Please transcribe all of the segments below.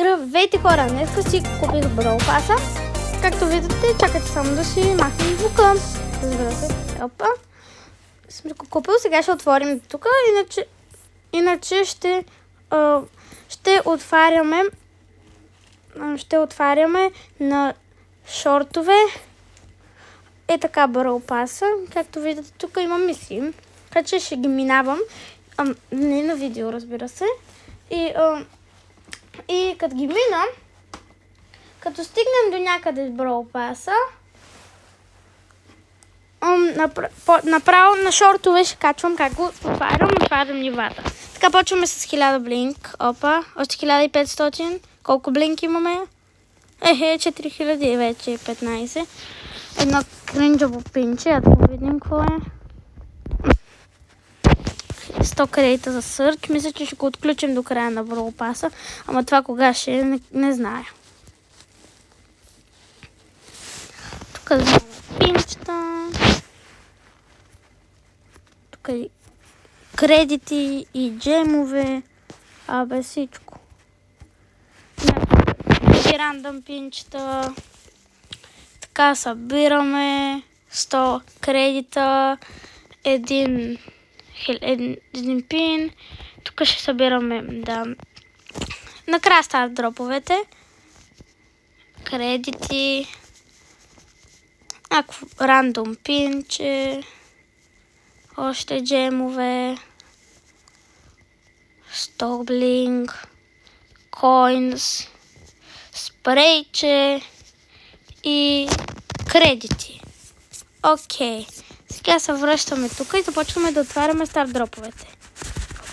Здравейте хора, днес си купих Brawl Pass. Както виждате, чакайте само да си махнем звука. Разбира се, опа. Съм го купил, сега ще отворим тук, иначе ще отваряме на шортове. Е така Brawl Pass. Както виждате, тук има мисии. Така че ще ги минавам. Не на видео, разбира се. И като ги мина, като стигнем до някъде с Brawl Pass, направо на шортове ще качвам как го отварям нивата. Така почваме с 1000 блинк. Опа, още 1500. Колко блинк имаме? 4000 вече 15. Едно кринджово пинче, а да го видим какво е. 100 кредита за сърч. Мисля, че ще го отключим до края на Brawl Pass. Ама това кога ще не знае. Тук знаме пинчета. Тук и кредити и джемове. Абе всичко. И рандъм пинчета. Така събираме 100 кредита. Един пин. Тук ще събираме, да. Накрая стават дроповете. Кредити. Някакво рандом пинче. Още джемове. 100 блинк. Койнс. Спрейче. И кредити. Окей. Сега се връщаме тук и започваме да отваряме стардроповете.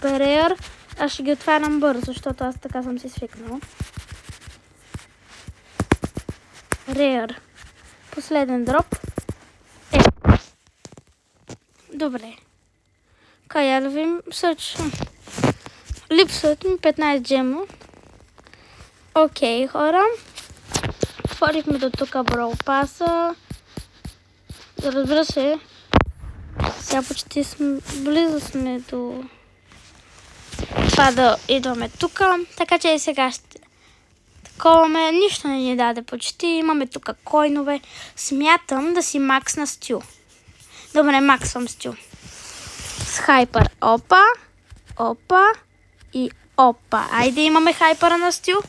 Перейър. Аз ще ги отварям бързо, защото аз така съм си свикнала. Рейър. Последен дроп. Добре. Кая да видим съч. Липсват ми 15 джема. Окей, хора. Отворихме до тук Brawl Pass. Разбира се, сега почти близо сме до това да идваме тук. Така че и сега ще таковаме. Нищо не ни даде почти. Имаме тук койнове. Смятам да си максна Стю. Добре, максвам Стю. С хайпер. Опа. Опа. И опа. Айде, имаме хайпера на Стю.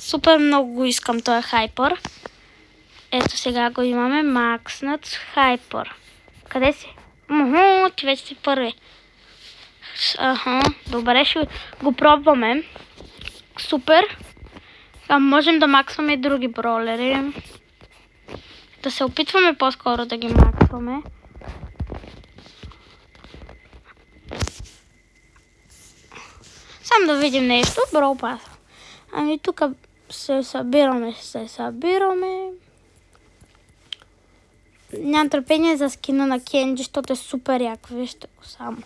Супер много го искам този хайпер. Ето сега го имаме макснат с хайпер. Къде си? Ти вече си първи. Добре, ще го пробваме. Супер. Можем да максваме и други бролери. Да се опитваме по-скоро да ги максваме. Само да видим нещо. Brawl Pass. Ами тук се събираме. Нямам търпение за скина на Кенджи, защото е супер як. Вижте го само.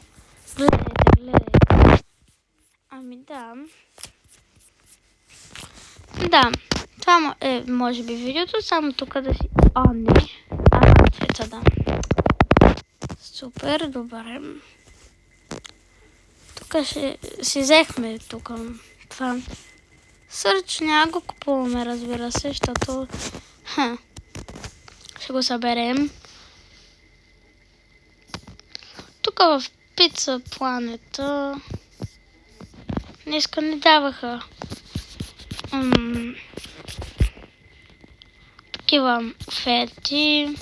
Гледайте. Ами да. Да. Това е може би видеото. Само тук да си... не. Цвета да. Супер, добре. Тук ще си взехме тук това. Сърч няма го купуваме, разбира се, защото... Ще го съберем. Тук в Пица Планета днеска не даваха такива оферти.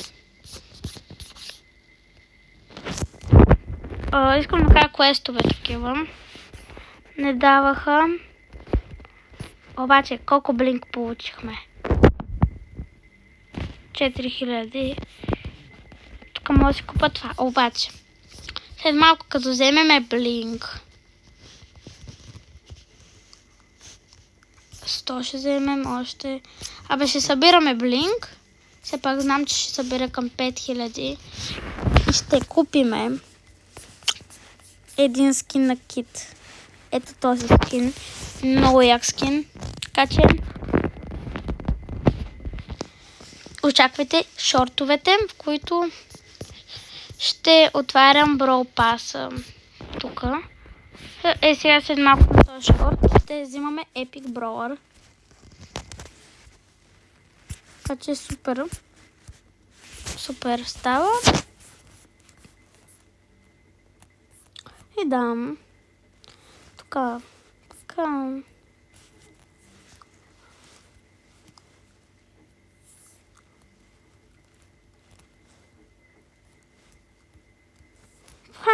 Искам да кажа квестове такива. Не даваха. Обаче колко блинк получихме? 4000. Тук може да си купа това. Обаче, след малко като вземеме блинк, 100 ще вземем още. Абе ще събираме блинк. Все пак знам, че ще събира към 5000. И ще купиме един скин на Кит. Ето този скин. Много як скин. Така че очаквайте шортовете, в които ще отварям Brawl Pass тук. Сега след малко на този шорт ще взимаме Epic Brawler. Така че супер. Супер става. И да. Така.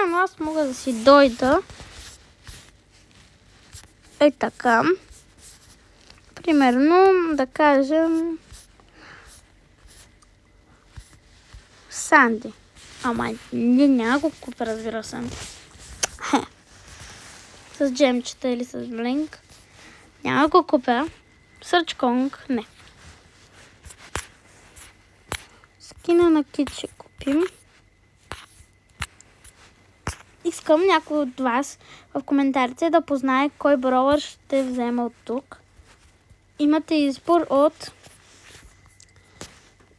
Но аз мога да си дойда. Е така. Примерно, да кажем Санди. Ама няма го купя, разбира се. С джемчета или с блинк. Няма го купя. Сърч Конг, не. Скина на Кит ще купим. Искам някой от вас в коментарите да познае кой бrawler ще взема от тук. Имате избор от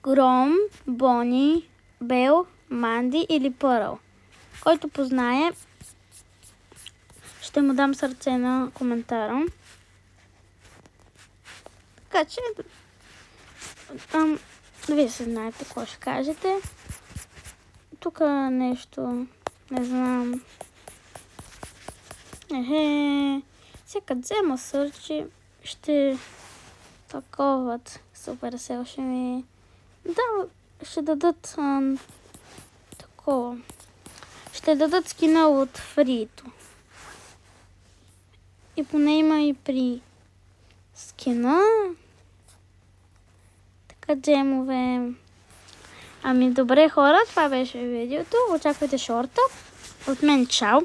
Гром, Бони, Бел, Манди или Пърл. Който познае, ще му дам сърце на коментара. Така че, вие се знаете какво ще кажете. Тук нещо, не знам. Сега взема сърчи, ще таковат. Суперсел ще ми... Да, ще дадат такова. Ще дадат скина от фрито. И поне има и при скина. Така джемове. Ами добре хора, това беше видеото. Очаквайте шорта. От мен чао!